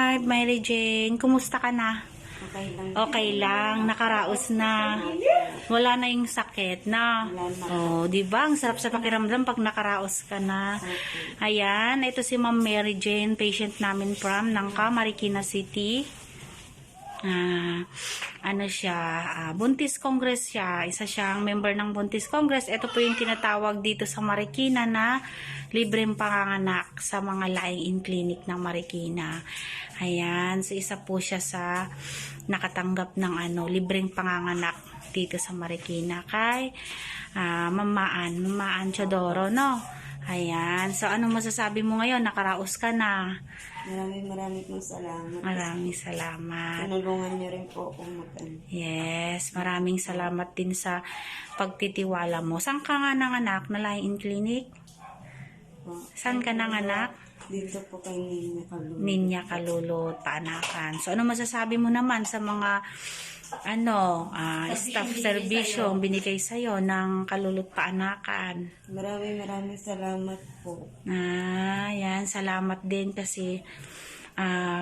Hi, Mary Jane. Kumusta ka na? Okay lang. Okay lang. Nakaraos na. Wala na yung sakit na. Oh, di ba? Ang sarap sa pakiramdam pag nakaraos ka na. Ayan, ito si Ma'am Mary Jane, patient namin from Nangka, Marikina City. Ano siya, Buntis Congress siya. Isa siyang member ng Buntis Congress. Ito po yung tinatawag dito sa Marikina na libreng panganganak sa mga lying-in clinic ng Marikina. Ayan, so isa po siya sa nakatanggap ng libreng panganganak dito sa Marikina kay Mamaan Chodoro, no? Ayan, so anong masasabi mo ngayon? Nakaraos ka na. Maraming pong salamat. Maraming salamat. Tinulungan niyo rin po akong Yes, maraming salamat din sa pagtitiwala mo. Saan ka nga nanganak na lying-in clinic? Saan ka nanganak? Dito po kay Ninya Kalulot. Ninya Kalulot, Paanakan. So ano masasabi mo naman sa mga staff servisyo ang binigay sa'yo ng Kalulot, Paanakan? Maraming salamat po. Yan, salamat din kasi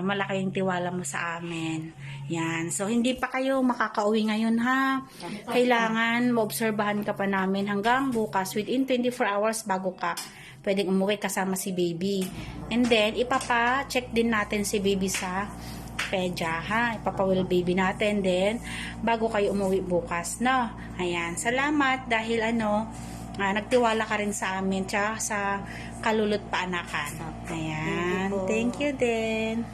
malaki yung tiwala mo sa amin. Yan. So, hindi pa kayo makakauwi ngayon, ha? Kailangan maobserbahan ka pa namin hanggang bukas within 24 hours bago ka pwedeng umuwi kasama si baby. And then, ipapa-check din natin si baby sa pedya, ha? Ipapa-well baby natin then bago kayo umuwi bukas, no? Ayan. Salamat dahil nagtiwala ka rin sa amin tsaka sa Kalulot, Paanakan. Ayan. Thank you din.